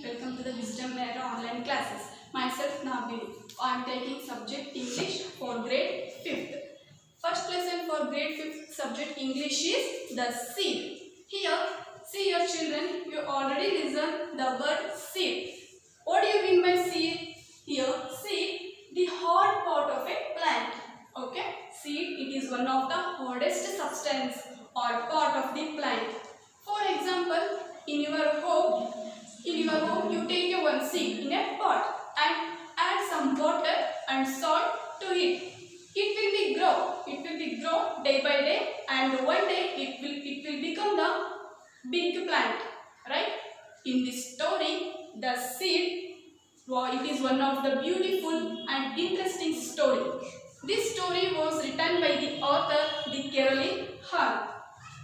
Welcome to the Wisdom Era online classes. Myself Nabil. I am taking subject English for grade 5th. First lesson for grade 5th subject English is the seed. Here, see your children, you already listen the word seed. What do you mean by seed? Here, seed, the hard part of a plant. Okay, seed, it is one of the hardest substance or part of the plant. For example, in your home you take a one seed in a pot and add some water and salt to it. It will be grow day by day, and one day it will become the big plant, right? In this story, the seed, it is one of the beautiful and interesting story. This story was written by the author, the Caroline Hall.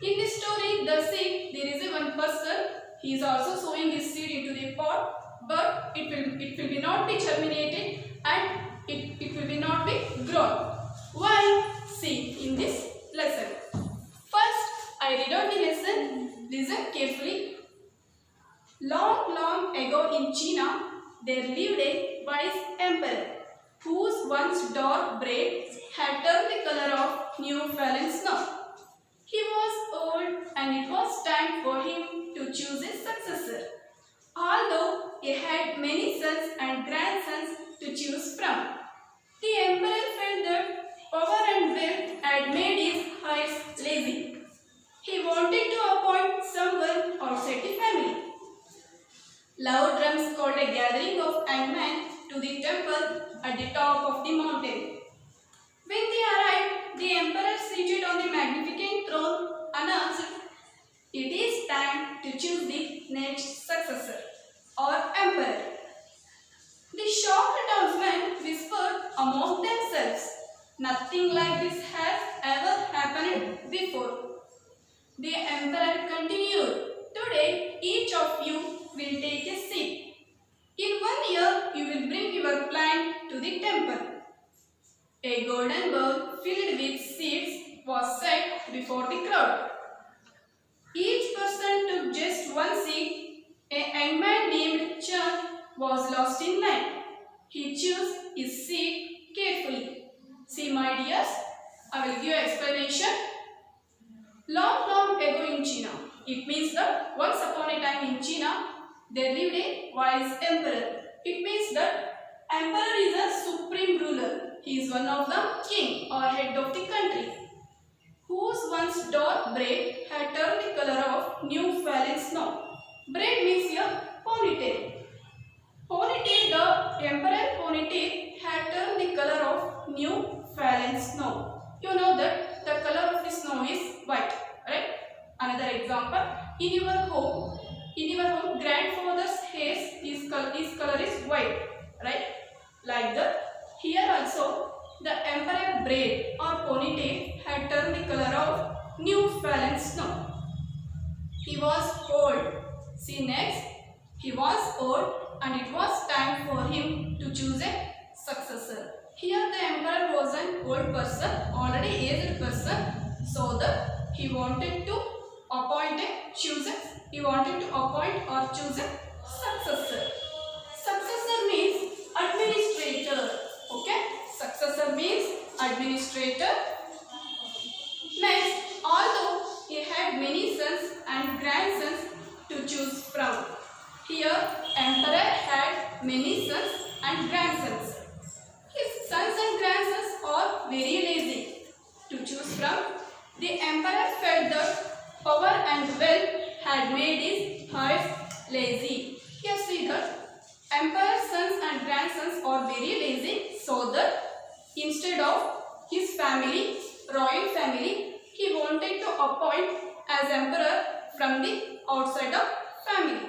In this story, the seed, there is a one person. He is also sowing his seed into the pot, but it will be not be germinated and it will be not be grown. Why? See in this lesson. First, I read out the lesson. Listen carefully. Long ago in China, there lived a wise emperor whose once dark braid had turned the color of new fallen snow. He was old and it was time for him to choose a successor. Although he had many sons and grandsons to choose from, the emperor felt that power and wealth had made his heirs lazy. He wanted to appoint someone outside the family. Loud drums called a gathering of young men to the temple at the top of the mountain. When they arrived, the emperor seated on the magnificent throne announced, "It is time to choose the next successor or emperor." The shocked townsmen whispered among themselves, "Nothing like this has ever happened before." The emperor continued, "Today each of you will take a seat. In 1 year you will bring your plant to the temple." A golden bowl filled with seeds was set before the crowd. Each person took just one seed. A young man named Chand was lost in night. He chose his seed carefully. See, my dears, I will give you explanation. Long ago in China. It means that once upon a time in China, there lived a wise emperor. It means that emperor is a supreme ruler. He is one of the king or head of the country, whose once dark braid had turned the color of new fallen snow. Braid means a ponytail. The emperor ponytail had turned the color of new fallen snow. You know that the color of the snow is white, right? Another example, in your home, grandfather's hair, his color is white, right? Like that. Here also, the emperor braid or ponytail had turned the color of new fallen snow. He was old. See next. He was old and it was time for him to choose a successor. Here the emperor was an old person, already aged person, so that he wanted to appoint or choose a successor. Successor means administrator. Okay, successor means administrator. Next, although he had many sons and grandsons to choose from. Here, emperor had many sons and grandsons. His sons and grandsons are very lazy to choose from. The emperor felt that power and wealth had made his heirs lazy. Here see that emperor's sons and grandsons are very lazy, so that instead of his family, royal family, he wanted to appoint as emperor from the outside of family.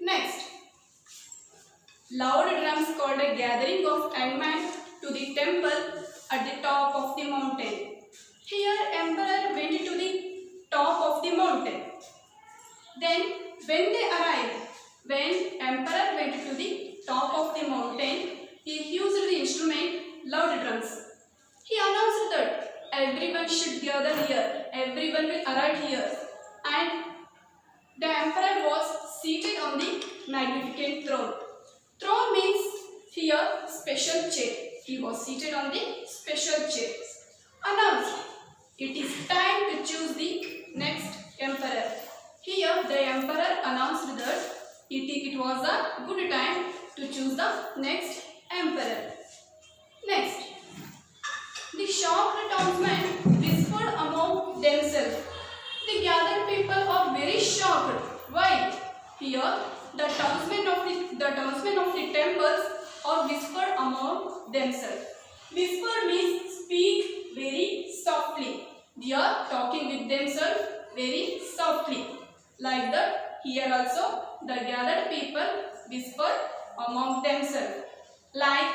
Next, loud drums called a gathering of young men to the temple at the top of the mountain. Here emperor went to the top of the mountain. Then when emperor went to the top of the mountain, he used the instrument loud drums. He announced that everyone should gather here, everyone will arrive here, and the emperor was seated on the magnificent throne. Throne means here special chair. He was seated on the special chair. Announced, it is time to choose the next emperor. Here the emperor announced that it was a good time to choose the next emperor. Next, the shocked townsmen whispered among themselves. The gathered people are very shocked. Why? Here, the townsmen of the temples are whispered among themselves. Whisper means speak very softly. They are talking with themselves very softly. Like that, here also the gathered people whisper among themselves. Like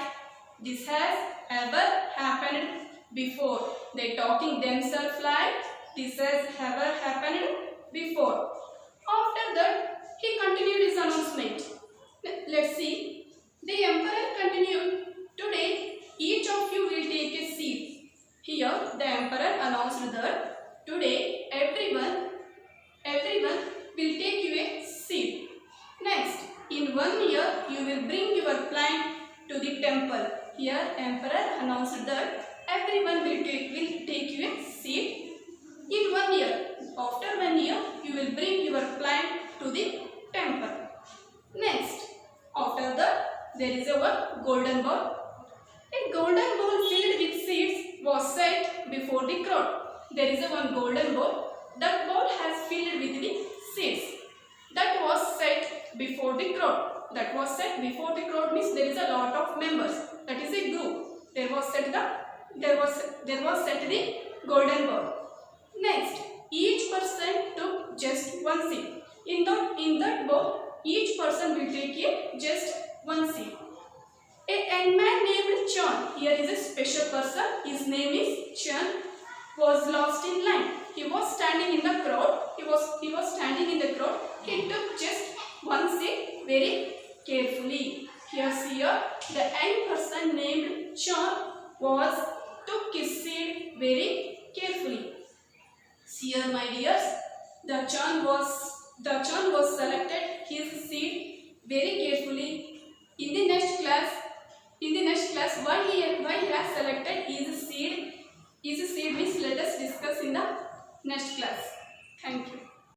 this has ever happened before. They talking themselves like this has ever happened before. After that, he continued his announcement. Let's see. The emperor continued, today each of you will take a seat. Here the emperor announced that today everyone will take you a seat. Next, in 1 year you will bring your plant to the temple. Here emperor announced that everyone will take you a seat. In 1 year, after 1 year you will bring your plant to the temple. Next, after that there is one golden ball. A golden bowl filled with seeds was set before the crowd. There is one golden bowl. That bowl has filled with the seeds. That was set before the crowd. That was set before the crowd means there is a lot of members. That is a group. There was set the golden bowl. Next, each person took just one seed. In that bowl, each person will take just one seed. A young man named Chan, here is a special person, his name is Chan, was lost in line. He was standing in the crowd. He was standing in the crowd. He took just one seed very carefully. Here, the young person named Chan took his seed very carefully. Here, my dears, the Chan was selected his seed very carefully. In the next class, why he has selected his seed means let us discuss in the next class. Thank you.